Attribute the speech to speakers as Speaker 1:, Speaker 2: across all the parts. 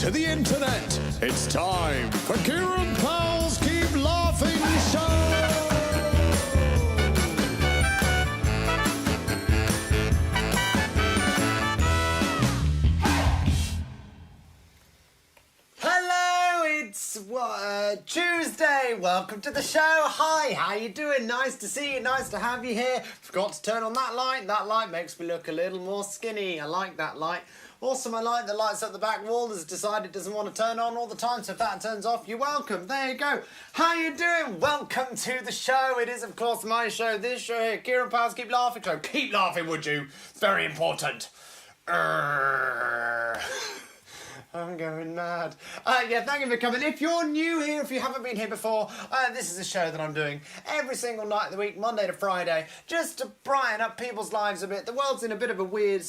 Speaker 1: to the internet. It's time for Kieran Powell's Keep Laughing Show.
Speaker 2: It's Tuesday. Welcome to the show. Hi, how you doing? Nice to see you. Nice to have you here. Forgot to turn on that light. That light makes me look a little more skinny. I like that light. Also, my light that lights up the back wall has decided it doesn't want to turn on all the time, so if that turns off, you're welcome. There you go. How you doing? Welcome to the show. It is, of course, my show. This show here, Kieran Powell's Keep Laughing Show. Keep laughing, would you? It's very important. I'm going mad. Yeah, thank you for coming. If you're new here, if you haven't been here before, this is a show that I'm doing every single night of the week, Monday to Friday, just to brighten up people's lives a bit. The world's in a bit of a weird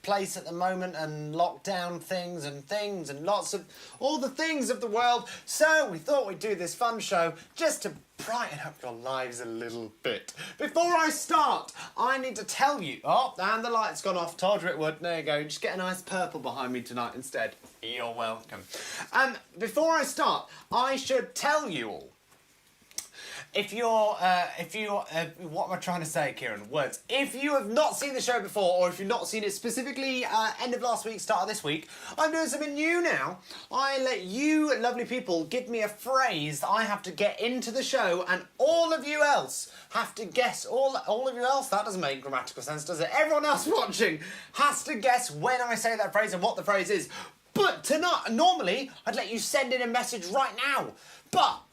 Speaker 2: place at the moment, and lockdown things and lots of all the things of the world. So we thought we'd do this fun show just to brighten up your lives a little bit. Before I start, I need to tell you... Oh, and the light's gone off. Told you it would. There you go. Just get a nice purple behind me tonight instead. You're welcome. Before I start, I should tell you all, if you're, what am I trying to say, Kieran? Words. If you have not seen the show before, or if you've not seen it specifically end of last week, start of this week, I'm doing something new now. I let you lovely people give me a phrase that I have to get into the show, and all of you else have to guess, all of you else, that doesn't make grammatical sense, does it? Everyone else watching has to guess when I say that phrase and what the phrase is. But tonight, normally, I'd let you send in a message right now, but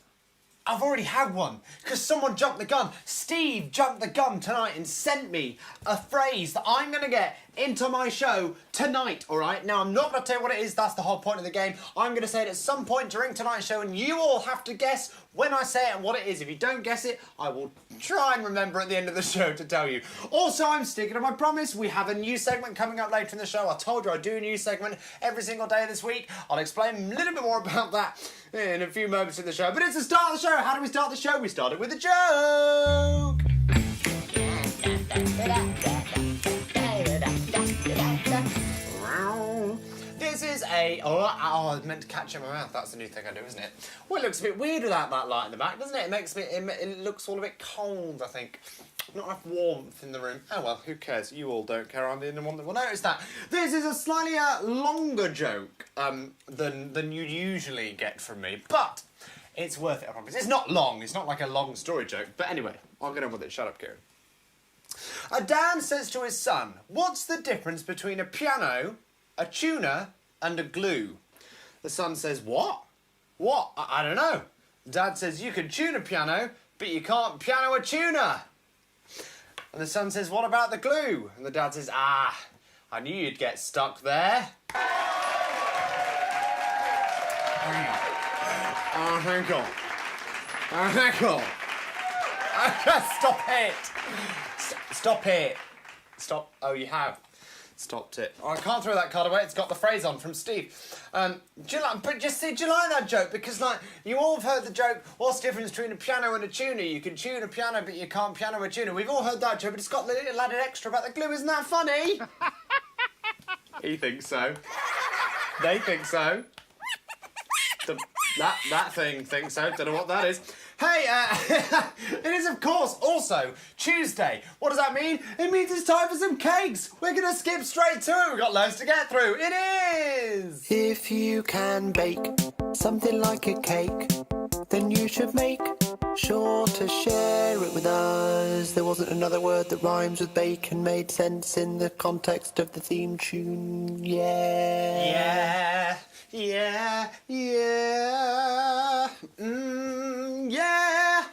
Speaker 2: I've already had one, because someone jumped the gun. Steve jumped the gun tonight and sent me a phrase that I'm going to get into my show tonight, all right? Now, I'm not going to tell you what it is. That's the whole point of the game. I'm going to say it at some point during tonight's show, and you all have to guess when I say it and what it is. If you don't guess it, I will try and remember at the end of the show to tell you. Also, I'm sticking to my promise. We have a new segment coming up later in the show. I told you I'd do a new segment every single day this week. I'll explain a little bit more about that in a few moments in the show. But it's the start of the show. How do we start the show? We start it with a joke. This is a... I meant to catch it in my mouth. That's the new thing I do, isn't it? Well, it looks a bit weird without that light in the back, doesn't it? It makes me... It looks all a bit cold, I think. Not enough warmth in the room. Oh, well, who cares? You all don't care. I'm the only one that will notice that. This is a slightly longer joke than you usually get from me, but it's worth it, I promise. It's not long. It's not like a long story joke. But anyway, I'll get on with it. Shut up, Kieran. A dad says to his son, "What's the difference between a piano, a tuner, and a glue?" The son says, "What? What? I don't know." Dad says, "You can tune a piano, but you can't piano a tuner." And the son says, "What about the glue?" And the dad says, "I knew you'd get stuck there." Oh, thank God. Oh, thank God. Stop it. Stop it. Stop. Oh, you have. Stopped it. Oh, I can't throw that card away. It's got the phrase on from Steve. Do you like that joke? Because, like, you all have heard the joke, what's the difference between a piano and a tuner? You can tune a piano, but you can't piano a tuner. We've all heard that joke, but it's got the little added extra about the glue. Isn't that funny? He thinks so. They think so. That thing thinks so. Don't know what that is. Hey, it is, of course, also Tuesday. What does that mean? It means it's time for some cakes. We're going to skip straight to it. We've got loads to get through. It is!
Speaker 3: If you can bake something like a cake, then you should make sure to share it with us. There wasn't another word that rhymes with bake and made sense in the context of the theme tune. Yeah.
Speaker 2: Yeah.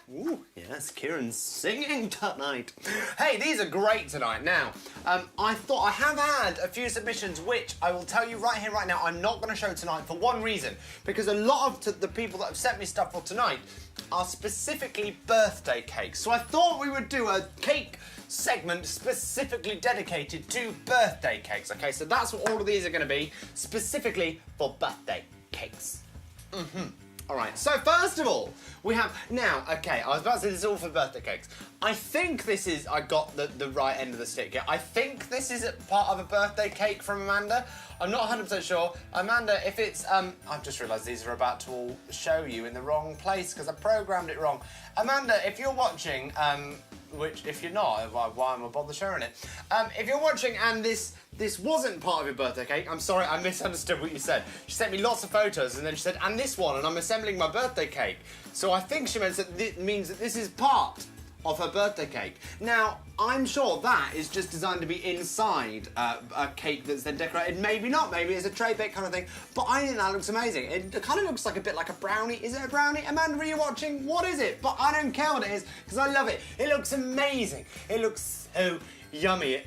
Speaker 2: Ooh, yes, Kieran's singing tonight. Hey, these are great tonight. Now, I thought I have had a few submissions, which I will tell you right here, right now, I'm not going to show tonight for one reason. Because a lot of the people that have sent me stuff for tonight are specifically birthday cakes. So I thought we would do a cake segment specifically dedicated to birthday cakes. Okay, so that's what all of these are going to be, specifically for birthday cakes. All right, so first of all, we have, now, okay, I was about to say this is all for birthday cakes. I think this is, I got the right end of the stick here. I think this is a part of a birthday cake from Amanda. I'm not 100% sure. Amanda, if it's, I've just realised these are about to all show you in the wrong place because I programmed it wrong. Amanda, if you're watching, which if you're not, why am I bother sharing it? If you're watching and this wasn't part of your birthday cake, I'm sorry, I misunderstood what you said. She sent me lots of photos and then she said, and this one, and I'm assembling my birthday cake. So I think she meant that it means that this is part of her birthday cake. Now, I'm sure that is just designed to be inside a cake that's then decorated. Maybe not, maybe it's a tray bake kind of thing, but I think that looks amazing. It kind of looks like a bit like a brownie. Is it a brownie? Amanda, are you watching? What is it? But I don't care what it is, because I love it. It looks amazing. It looks so yummy.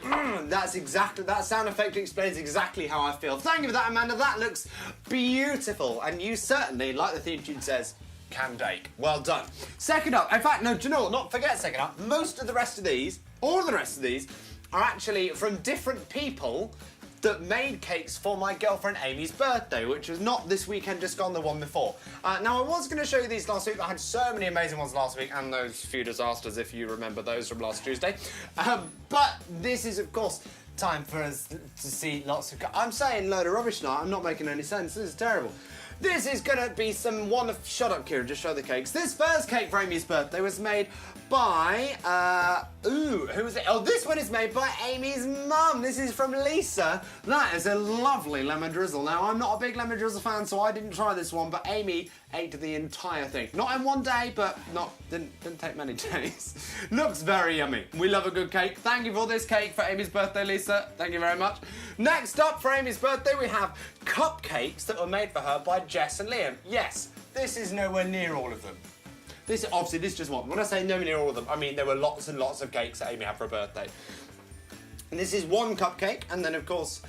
Speaker 2: That's exactly, that sound effect explains exactly how I feel. Thank you for that, Amanda. That looks beautiful. And you certainly, like the theme tune says, can bake. Well done. Second up, in fact, no, do you know what? Not forget second up. Most of the rest of these, all of the rest of these, are actually from different people that made cakes for my girlfriend Amy's birthday, which was not this weekend, just gone, the one before. Now, I was going to show you these last week, but I had so many amazing ones last week, and those few disasters, if you remember those from last Tuesday. But this is, of course, time for us to see lots of... I'm saying load of rubbish now. I'm not making any sense. This is terrible. This is going to be some wonderful... Shut up, Kieran, just show the cakes. This first cake for Amy's birthday was made by... who was it? Oh, this one is made by Amy's mum. This is from Lisa. That is a lovely lemon drizzle. Now, I'm not a big lemon drizzle fan, so I didn't try this one, but Amy ate the entire thing. Not in one day, but didn't take many days. Looks very yummy. We love a good cake. Thank you for this cake for Amy's birthday, Lisa. Thank you very much. Next up for Amy's birthday, we have cupcakes that were made for her by Jess and Liam. Yes, this is nowhere near all of them. This is just one. When I say nowhere near all of them, I mean there were lots and lots of cakes that Amy had for her birthday. And this is one cupcake, and then of course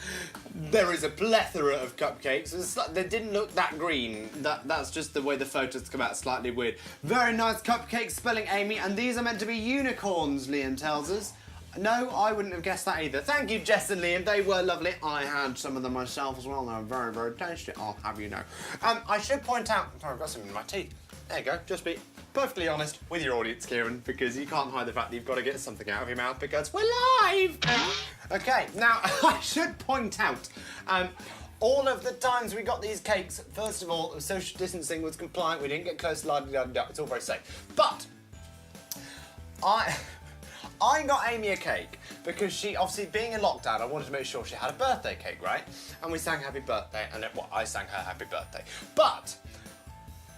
Speaker 2: there is a plethora of cupcakes. They didn't look that green. That's just the way the photos come out, slightly weird. Very nice cupcakes, spelling Amy, and these are meant to be unicorns, Liam tells us. No, I wouldn't have guessed that either. Thank you, Jess and Liam. They were lovely. I had some of them myself as well. They were very, very tasty. I'll have you know. I should point out... Sorry, I've got something in my teeth. There you go. Just be perfectly honest with your audience, Kieran, because you can't hide the fact that you've got to get something out of your mouth because we're live! Okay, now, I should point out... all of the times we got these cakes, first of all, social distancing was compliant. We didn't get close, la-di-da-di-da. It's all very safe. But... I got Amy a cake because she, obviously being in lockdown, I wanted to make sure she had a birthday cake, right? And we sang happy birthday, and I sang her happy birthday. But,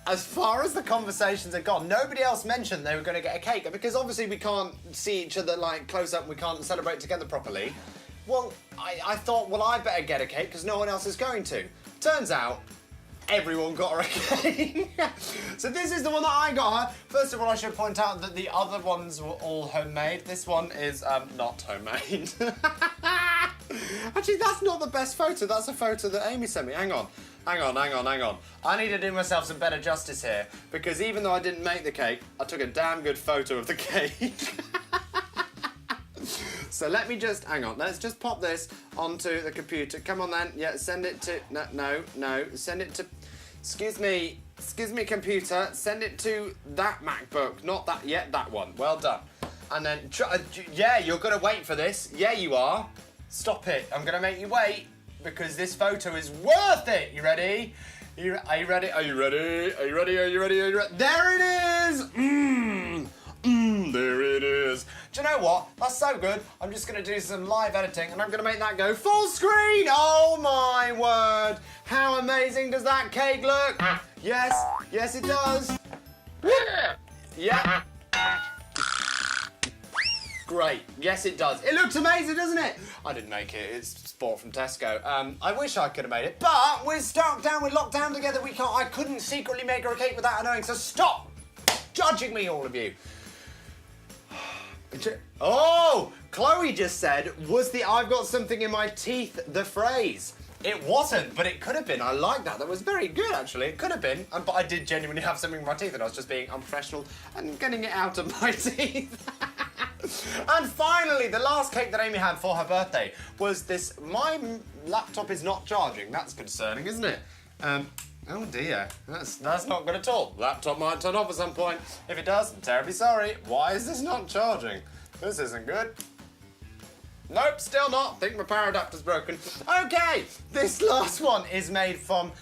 Speaker 2: as far as the conversations had gone, nobody else mentioned they were going to get a cake. Because obviously we can't see each other like close up, we can't celebrate together properly. Well, I thought, well, I better get a cake because no one else is going to. Turns out, everyone got her a cake. So this is the one that I got her. First of all, I should point out that the other ones were all homemade. This one is not homemade. Actually, that's not the best photo. That's a photo that Amy sent me. Hang on. I need to do myself some better justice here because even though I didn't make the cake, I took a damn good photo of the cake. So let me just, hang on, let's just pop this onto the computer. Come on then, yeah, send it to, no, send it to, excuse me, computer, send it to that MacBook, not that, yet that one, well done. And then, yeah, you're gonna wait for this, yeah you are. Stop it, I'm gonna make you wait, because this photo is worth it, you ready? Are you ready? There it is! There it is. Do you know what? That's so good. I'm just going to do some live editing and I'm going to make that go full screen. Oh my word. How amazing does that cake look? Yes it does. Yeah. Great. Yes it does. It looks amazing, doesn't it? I didn't make it. It's bought from Tesco. I wish I could have made it, but we're locked down together. I couldn't secretly make her a cake without her knowing, so stop judging me, all of you. Oh, Chloe just said, I've got something in my teeth, the phrase. It wasn't, but it could have been. I like that. That was very good, actually. It could have been, but I did genuinely have something in my teeth and I was just being unprofessional and getting it out of my teeth. And finally, the last cake that Amy had for her birthday was this. My laptop is not charging. That's concerning, isn't it? Oh dear, that's not good at all. Laptop might turn off at some point. If it does, I'm terribly sorry. Why is this not charging? This isn't good. Nope, still not. Think my power adapter's broken. Okay, this last one is made for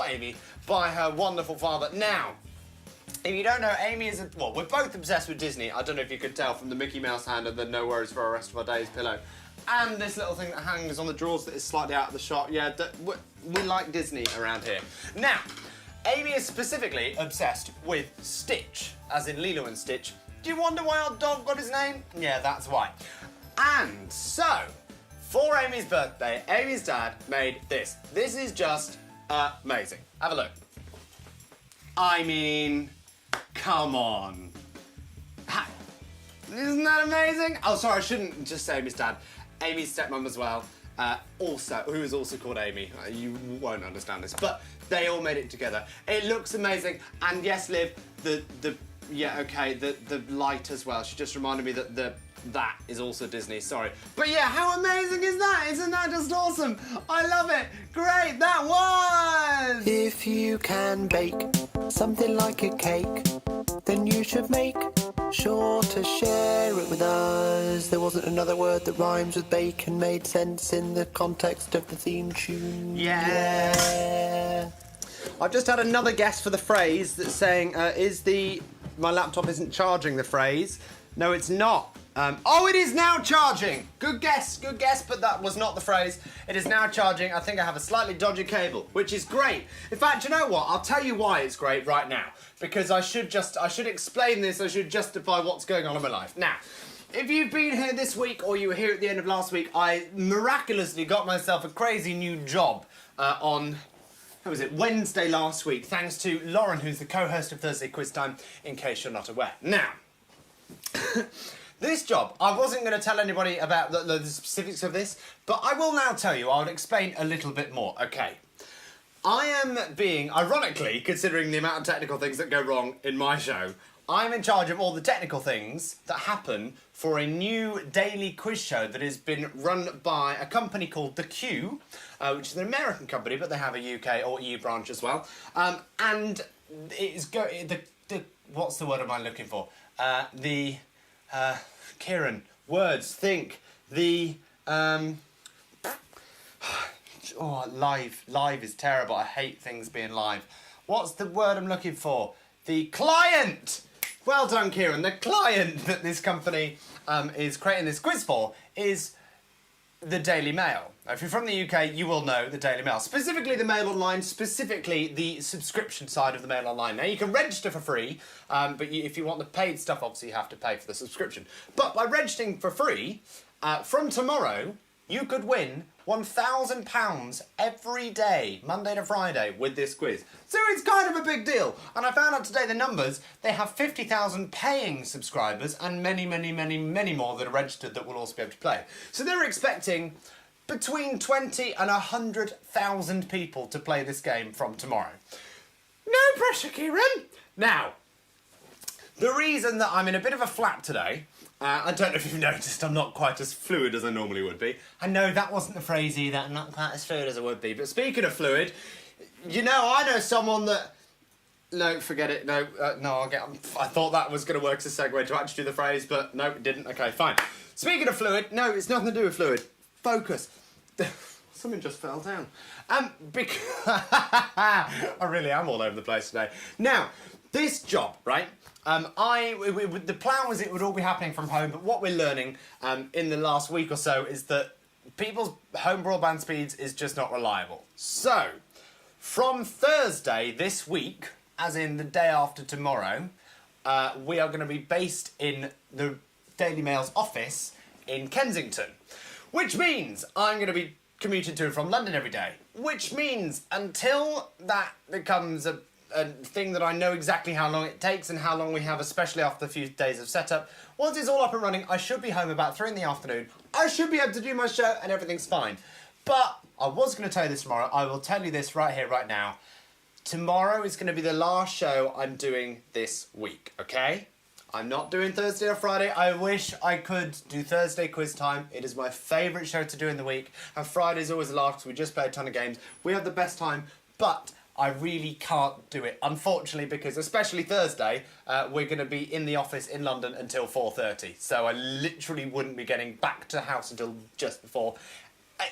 Speaker 2: Amy by her wonderful father. Now, if you don't know, Amy is well, we're both obsessed with Disney. I don't know if you could tell from the Mickey Mouse hand and the No Worries for the Rest of Our Days pillow. And this little thing that hangs on the drawers that is slightly out of the shot. Yeah, we like Disney around here. Now, Amy is specifically obsessed with Stitch, as in Lilo and Stitch. Do you wonder why our dog got his name? Yeah, that's why. And so, for Amy's birthday, Amy's dad made this. This is just amazing. Have a look. I mean, come on. Isn't that amazing? Oh, sorry, I shouldn't just say Amy's dad. Amy's stepmom as well, who is also called Amy. You won't understand this, but they all made it together. It looks amazing, and yes, Liv, the light as well. She just reminded me that that is also Disney, sorry. But yeah, how amazing is that? Isn't that just awesome? I love it. Great, that was!
Speaker 3: If you can bake something like a cake, then you should make sure to share it with us. There wasn't another word that rhymes with bake and made sense in the context of the theme tune.
Speaker 2: Yeah. I've just had another guess for the phrase that's saying, my laptop isn't charging the phrase. No, it's not. Oh, it is now charging. Good guess, but that was not the phrase. It is now charging. I think I have a slightly dodgy cable, which is great. In fact, you know what? I'll tell you why it's great right now. Because I should explain this, I should justify what's going on in my life. Now, if you've been here this week or you were here at the end of last week, I miraculously got myself a crazy new job on Wednesday last week, thanks to Lauren, who's the co-host of Thursday Quiz Time, in case you're not aware. Now, this job, I wasn't going to tell anybody about the specifics of this, but I will now tell you. I'll explain a little bit more. Okay. I am being, ironically, considering the amount of technical things that go wrong in my show, I'm in charge of all the technical things that happen for a new daily quiz show that has been run by a company called The Q, which is an American company, but they have a UK or EU branch as well. And it's what's the word am I looking for? Kieran, words, think, live is terrible. I hate things being live. What's the word I'm looking for? The client! Well done, Kieran. The client that this company is creating this quiz for is the Daily Mail. Now, if you're from the UK, you will know the Daily Mail. Specifically the Mail Online, specifically the subscription side of the Mail Online. Now, you can register for free, but if you want the paid stuff, obviously you have to pay for the subscription. But by registering for free, from tomorrow, you could win £1,000 every day, Monday to Friday, with this quiz. So it's kind of a big deal. And I found out today the numbers. They have 50,000 paying subscribers and many, many, many, many more that are registered that will also be able to play. So they're expecting between 20 and 100,000 people to play this game from tomorrow. No pressure, Kieran. Now, the reason that I'm in a bit of a flap today, I don't know if you've noticed, I'm not quite as fluid as I normally would be. I know that wasn't the phrase either, I'm not quite as fluid as I would be. But speaking of fluid, you know, I know someone that... No, forget it. No, I thought that was going to work as a segue to actually do the phrase, but no, it didn't. Okay, fine. Speaking of fluid, no, it's nothing to do with fluid. Focus. Something just fell down. Because... I really am all over the place today. Now, this job, right? The plan was it would all be happening from home, but what we're learning in the last week or so is that people's home broadband speeds is just not reliable. So, from Thursday this week, as in the day after tomorrow, we are going to be based in the Daily Mail's office in Kensington, which means I'm going to be commuting to and from London every day, which means until that becomes a thing that I know exactly how long it takes and how long we have, especially after a few days of setup. Once it's all up and running, I should be home about 3 in the afternoon. I should be able to do my show and everything's fine. But I was going to tell you this tomorrow. I will tell you this right here, right now. Tomorrow is going to be the last show I'm doing this week, okay? I'm not doing Thursday or Friday. I wish I could do Thursday quiz time. It is my favourite show to do in the week. And Friday's always a laugh because we just play a ton of games. We have the best time, but I really can't do it, unfortunately, because especially Thursday, we're going to be in the office in London until 4:30. So I literally wouldn't be getting back to the house until just before.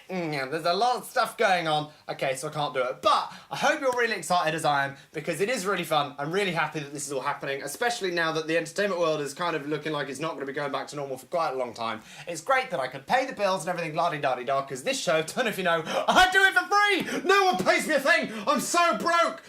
Speaker 2: There's a lot of stuff going on. Okay, so I can't do it. But I hope you're really excited as I am, because it is really fun. I'm really happy that this is all happening, especially now that the entertainment world is kind of looking like it's not going to be going back to normal for quite a long time. It's great that I can pay the bills and everything la-di-da-di-da, because this show, don't know if you know, I do it for free! No one pays me a thing! I'm so broke!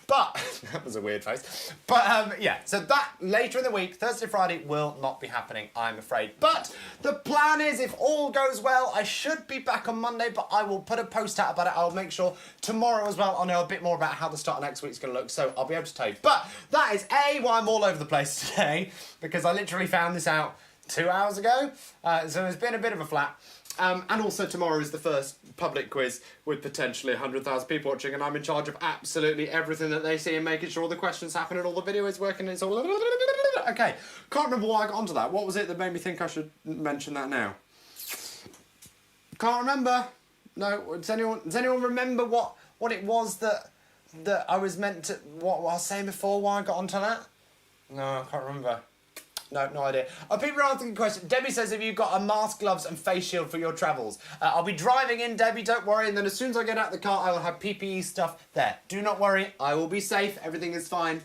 Speaker 2: But, that was a weird face. But, yeah, so that later in the week, Thursday, Friday, will not be happening, I'm afraid. But the plan is, if all goes well, I should be back on Monday, but I will put a post out about it. I'll make sure tomorrow as well, I'll know a bit more about how the start of next week's going to look, so I'll be able to tell you. But that is, A, why I'm all over the place today, because I literally found this out 2 hours ago, so it's been a bit of a flap. And also tomorrow is the first public quiz with potentially 100,000 people watching, and I'm in charge of absolutely everything that they see and making sure all the questions happen and all the video is working and it's all... Okay, can't remember why I got onto that. What was it that made me think I should mention that now? Can't remember. No, does anyone remember what it was that I was meant to... What I was saying before, why I got onto that? No, I can't remember. No idea. People are asking a question. Debbie says, have you got a mask, gloves and face shield for your travels? I'll be driving in, Debbie, don't worry. And then as soon as I get out of the car, I will have PPE stuff there. Do not worry. I will be safe. Everything is fine.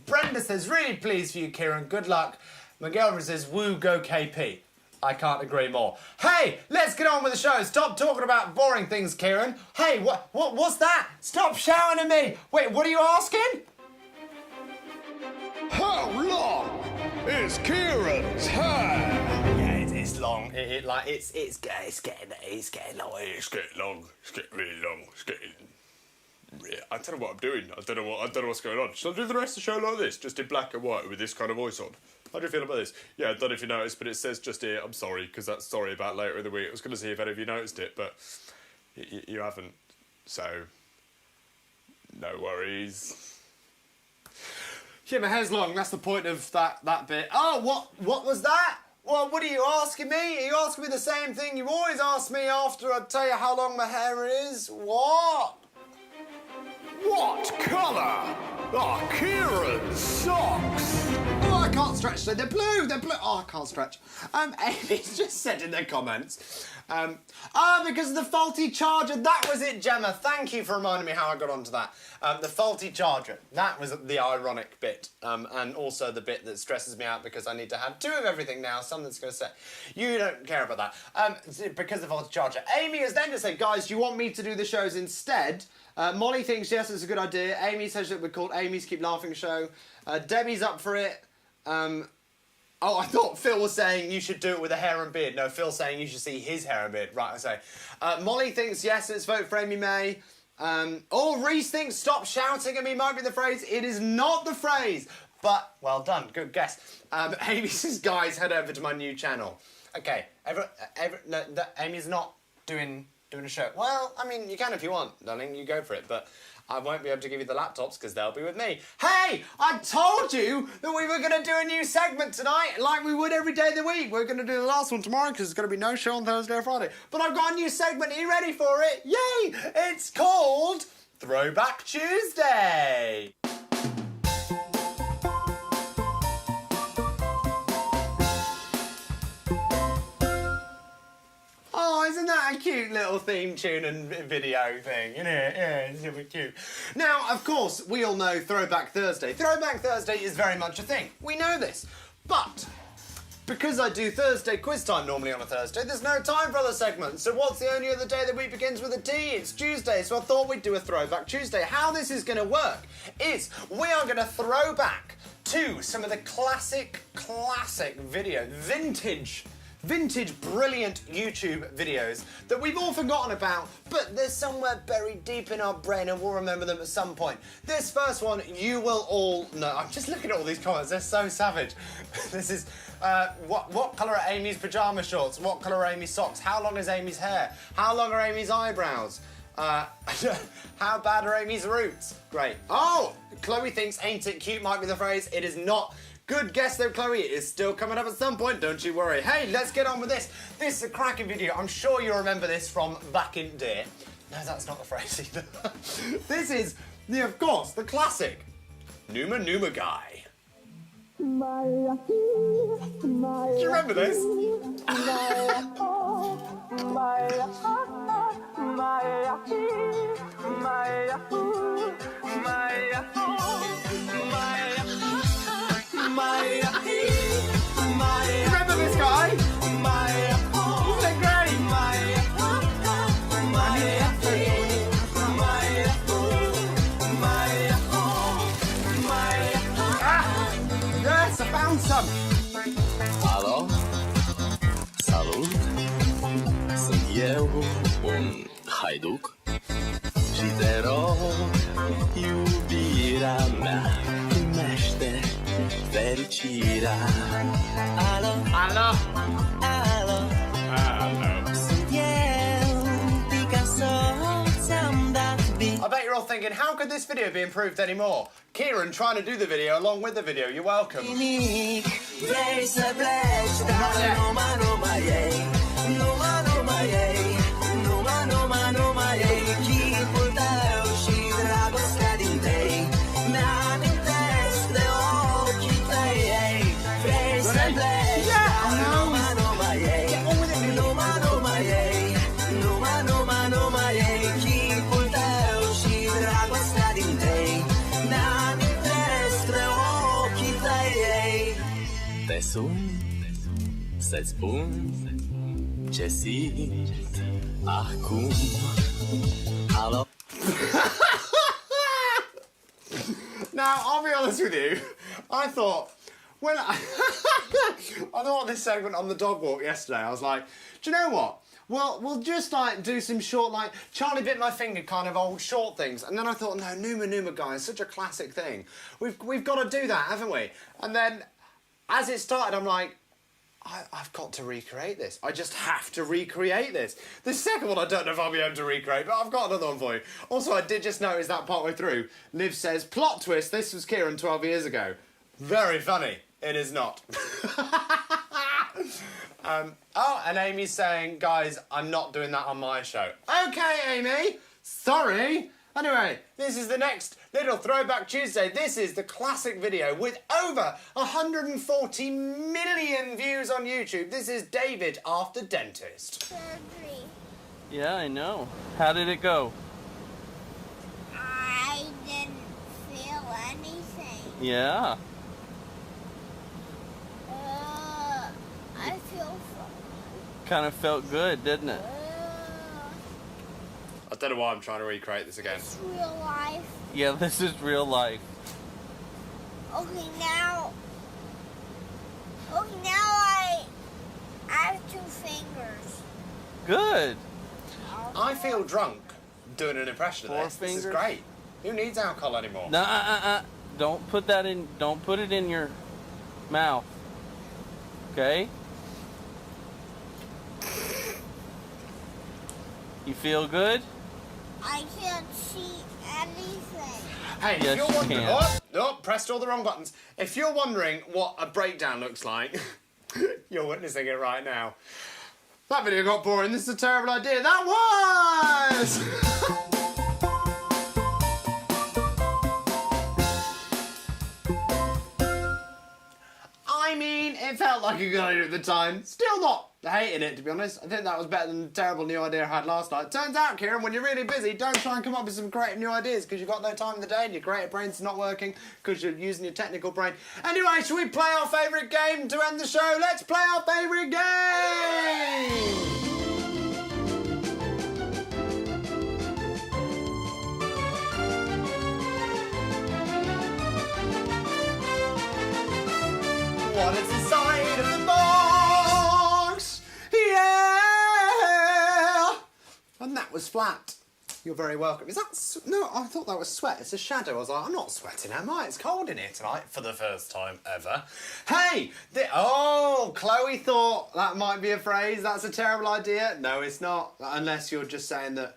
Speaker 2: Brenda says, really pleased for you, Kieran. Good luck. Miguel says, woo, go KP. I can't agree more. Hey, let's get on with the show. Stop talking about boring things, Kieran. Hey, what's that? Stop shouting at me. Wait, what are you asking?
Speaker 1: How long is Kieran's hair?
Speaker 2: Yeah, it's long. It's getting long.
Speaker 1: It's getting long. It's getting really long. It's getting... I don't know what I'm doing. I don't know what's going on. Should I do the rest of the show like this, just in black and white with this kind of voice on? How do you feel about this? Yeah, I don't know if you noticed, but it says just here, I'm sorry, because that's sorry about later in the week. I was going to see if any of you noticed it, but you haven't. So, no worries. Yeah, my hair's long. That's the point of that bit. Oh, what was that? Well, what are you asking me? Are you asking me the same thing you always ask me after I tell you how long my hair is? What? What colour are Kieran's socks?
Speaker 2: Oh, I can't stretch. So they're blue. Oh, I can't stretch. Amy's just said in the comments. Because of the faulty charger. That was it, Gemma. Thank you for reminding me how I got onto that. The faulty charger. That was the ironic bit. And also the bit that stresses me out because I need to have 2 of everything now. Something's going to say. You don't care about that. Because of the faulty charger. Amy has then just said, guys, do you want me to do the shows instead? Molly thinks, yes, it's a good idea. Amy says that we're called Amy's Keep Laughing Show. Debbie's up for it. Oh, I thought Phil was saying you should do it with a hair and beard. No, Phil's saying you should see his hair and beard. Right, I say. Molly thinks, yes, let's vote for Amy May. Reese thinks, stop shouting at me might be the phrase. It is not the phrase. But, well done. Good guess. Amy says, guys, head over to my new channel. Okay, Amy's not doing a show. Well, I mean, you can if you want, darling. You go for it. But I won't be able to give you the laptops because they'll be with me. Hey, I told you that we were going to do a new segment tonight like we would every day of the week. We're going to do the last one tomorrow because there's going to be no show on Thursday or Friday. But I've got a new segment. Are you ready for it? Yay! It's called Throwback Tuesday. Oh, isn't that a cute little theme tune and video thing, isn't it? Yeah, it's super cute. Now, of course, we all know Throwback Thursday. Throwback Thursday is very much a thing. We know this. But because I do Thursday quiz time normally on a Thursday, there's no time for other segments. So what's the only other day the week begins with a T? It's Tuesday, so I thought we'd do a Throwback Tuesday. How this is going to work is we are going to throw back to some of the classic video, vintage brilliant YouTube videos that we've all forgotten about, but they're somewhere buried deep in our brain and we'll remember them at some point. This first one you will all know. I'm just looking at all these comments, they're so savage. This is, what colour are Amy's pyjama shorts? What colour are Amy's socks? How long is Amy's hair? How long are Amy's eyebrows? How bad are Amy's roots? Great. Oh, Chloe thinks ain't it cute might be the phrase. It is not. Good guess though, Chloe. It is still coming up at some point, don't you worry. Hey, let's get on with this. This is a cracking video. I'm sure you'll remember this from back in the day. No, that's not the phrase either. This is, of course, the classic Numa Numa Guy. Do you remember this? Remember this guy? Isn't it great? Yes, I found some.
Speaker 4: Halo, salut, sunt eu, un haiduk și te rog, iubirea mea, primește fericirea. Alo,
Speaker 2: Alo.
Speaker 4: alo, sunt eu, Picasso, ți-am dat bine.
Speaker 2: I bet you're all thinking, how could this video be improved anymore? Kieran trying to do the video along with the video. You're welcome.
Speaker 4: Nimic, vrei să pleci, dar numai ei, numai ei, numai ei, chipul tău și dragostea din tei, mi-amintesc de ochii tăi, ei, vrei să pleci, dar numai ei, numai ei, numai ei, chipul tău și dragostea din tei, mi-amintesc de ochii tăi, ei. Te sun să-ți spun ce simt acum. Alo.
Speaker 2: Now, I'll be honest with you. I thought, I thought this segment on the dog walk yesterday, I was like, do you know what? Well, we'll just like do some short, like Charlie bit my finger kind of old short things. And then I thought, no, Numa Numa Guy is such a classic thing. We've got to do that, haven't we? And then as it started, I'm like, I've got to recreate this. I just have to recreate this. The second one, I don't know if I'll be able to recreate, but I've got another one for you. Also, I did just notice that partway through, Liv says, plot twist, this was Kieran 12 years ago. Very funny. It is not. Oh, and Amy's saying, guys, I'm not doing that on my show. Okay, Amy. Sorry. Anyway, this is the next little Throwback Tuesday. This is the classic video with over 140 million views on YouTube. This is David after dentist.
Speaker 5: Surgery.
Speaker 6: Yeah, I know. How did it go?
Speaker 5: I didn't feel anything.
Speaker 6: Yeah.
Speaker 5: I feel fine.
Speaker 6: Kind of felt good, didn't it?
Speaker 2: I don't know why I'm trying to recreate this again.
Speaker 5: It's real life.
Speaker 6: Yeah, this is real life.
Speaker 5: Okay, now I have 2 fingers.
Speaker 6: Good.
Speaker 2: I feel drunk doing an impression of
Speaker 6: 4
Speaker 2: this. This is
Speaker 6: fingers?
Speaker 2: great. Who needs alcohol anymore?
Speaker 6: No, Don't put that in. Don't put it in your mouth. Okay. You feel good?
Speaker 5: I can't see anything.
Speaker 2: Hey,
Speaker 6: Yes,
Speaker 2: if you're
Speaker 6: you
Speaker 2: wondering...
Speaker 6: can.
Speaker 2: Oh, pressed all the wrong buttons. If you're wondering what a breakdown looks like, you're witnessing it right now. That video got boring. This is a terrible idea. That was... I mean, it felt like a good idea at the time. Still not hating it, to be honest. I think that was better than the terrible new idea I had last night. Turns out, Kieran, when you're really busy, don't try and come up with some creative new ideas because you've got no time in the day and your creative brain's not working because you're using your technical brain. Anyway, shall we play our favourite game to end the show? Let's play our favourite game! What is inside of the box? Yeah! And that was flat. You're very welcome. Is that... No, I thought that was sweat. It's a shadow. I was like, I'm not sweating, am I? It's cold in here tonight for the first time ever. Hey! Oh, Chloe thought that might be a phrase. That's a terrible idea. No, it's not. Unless you're just saying that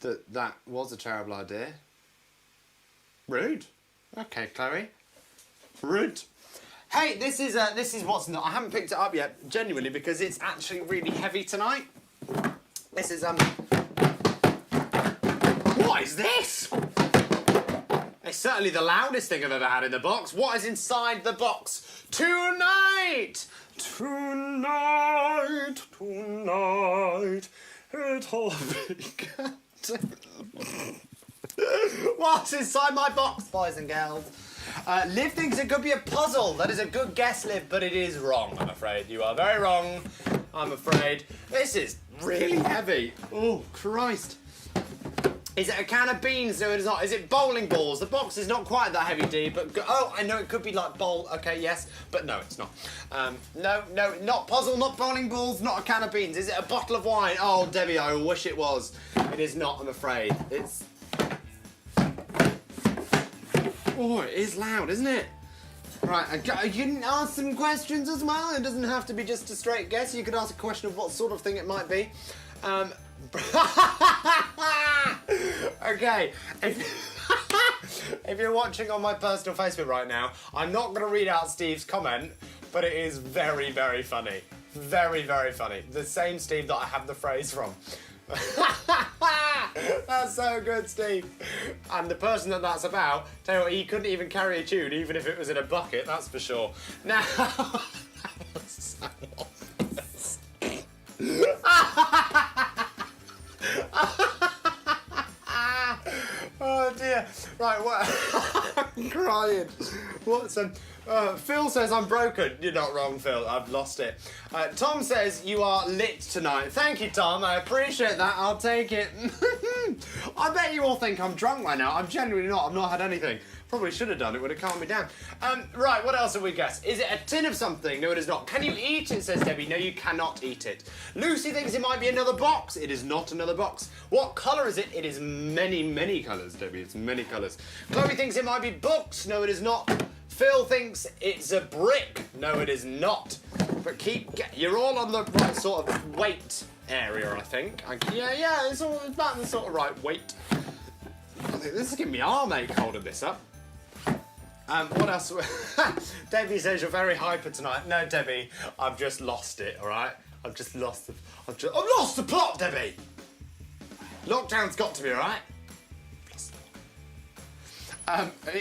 Speaker 2: that was a terrible idea. Rude. Okay, Chloe. Rude. Hey, this is what's not. I haven't picked it up yet, genuinely, because it's actually really heavy tonight. This is What is this? It's certainly the loudest thing I've ever had in the box. What is inside the box? Tonight! Tonight, it'll began. What's inside my box, boys and girls? Liv thinks it could be a puzzle. That is a good guess, Liv, but it is wrong, I'm afraid. You are very wrong, I'm afraid. This is really heavy. Oh, Christ. Is it a can of beans? No, it is not. Is it bowling balls? The box is not quite that heavy, D, but... Oh, I know it could be like bowl... Okay, yes, but no, it's not. No, not puzzle, not bowling balls, not a can of beans. Is it a bottle of wine? Oh, Debbie, I wish it was. It is not, I'm afraid. It's... Oh, it is loud, isn't it? Right, you can ask some questions as well. It doesn't have to be just a straight guess. You could ask a question of what sort of thing it might be. Okay, if you're watching on my personal Facebook right now, I'm not going to read out Steve's comment, but it is very, very funny. Very, very funny. The same Steve that I have the phrase from. That's so good, Steve. And the person that's about, tell you what, he couldn't even carry a tune, even if it was in a bucket, that's for sure. Now... Oh dear. Right, what? I'm crying. What's Phil says I'm broken. You're not wrong, Phil. I've lost it. Tom says you are lit tonight. Thank you, Tom. I appreciate that. I'll take it. I bet you all think I'm drunk right now. I'm genuinely not. I've not had anything. Probably should have done it. Would have calmed me down. Right, what else have we guessed? Is it a tin of something? No, it is not. Can you eat it, says Debbie. No, you cannot eat it. Lucy thinks it might be another box. It is not another box. What colour is it? It is many, many colours, Debbie. It's many colours. Chloe thinks it might be books. No, it is not. Phil thinks it's a brick. No, it is not. But you're all on the right sort of weight area, I think. Yeah, it's all about the sort of right weight. I think this is giving me arm ache holding this up. What else? Debbie says you're very hyper tonight. No, Debbie, I've just lost it, all right? I've lost the plot, Debbie! Lockdown's got to be, all right?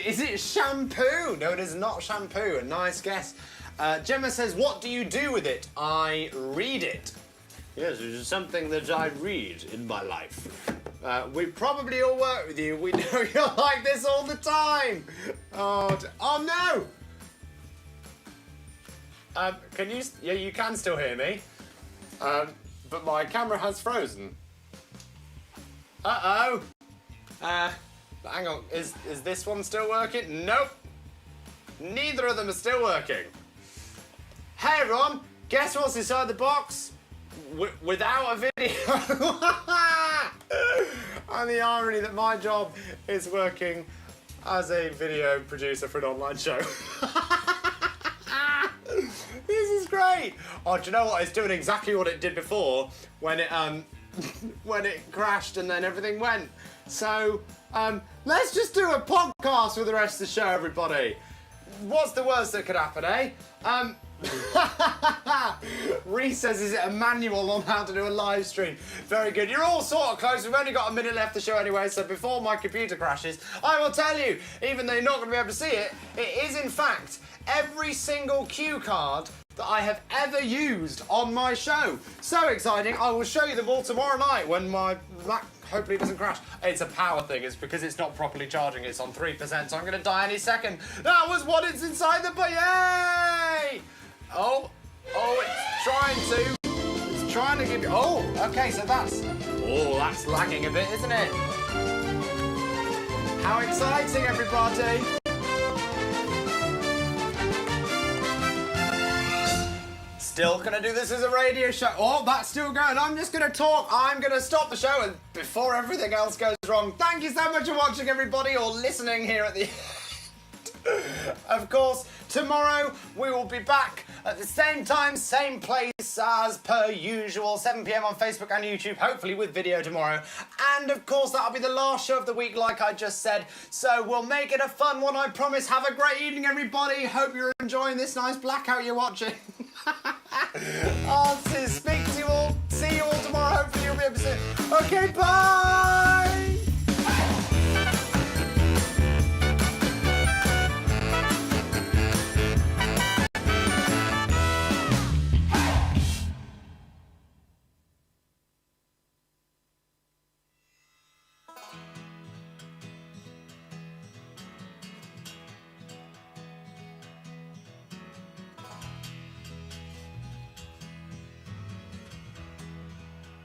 Speaker 2: Is it shampoo? No, it is not shampoo. A nice guess. Gemma says, what do you do with it? I read it. Yes, it is something that I read in my life. We probably all work with you. We know you're like this all the time. Oh no! Can you? Yeah, you can still hear me. But my camera has frozen. Uh-oh. Hang on. Is this one still working? Nope. Neither of them are still working. Hey, everyone. Guess what's inside the box? Without a video. And the irony that my job is working as a video producer for an online show. This is great. Oh, do you know what? It's doing exactly what it did before when it when it crashed and then everything went. So let's just do a podcast with the rest of the show, everybody. What's the worst that could happen, eh? Reese says, is it a manual on how to do a live stream? Very good. You're all sort of close. We've only got a minute left to show anyway, so before my computer crashes, I will tell you, even though you're not going to be able to see it, it is in fact every single cue card that I have ever used on my show. So exciting. I will show you them all tomorrow night when my Mac hopefully doesn't crash. It's a power thing. It's because it's not properly charging. It's on 3%, so I'm going to die any second. That was what it's inside the... Yay! Oh, it's trying to. It's trying to give you... Oh, okay, so that's... Oh, that's lagging a bit, isn't it? How exciting, everybody. Still gonna do this as a radio show. Oh, that's still going. I'm just gonna talk. I'm gonna stop the show and before everything else goes wrong. Thank you so much for watching, everybody, or listening here at the end. Of course, tomorrow we will be back at the same time, same place as per usual, 7 p.m. on Facebook and YouTube, hopefully with video tomorrow. And of course, that'll be the last show of the week, like I just said. So we'll make it a fun one, I promise. Have a great evening, everybody. Hope you're enjoying this nice blackout you're watching. I'll speak to you all. See you all tomorrow. Hopefully you'll be able to see. Okay, bye!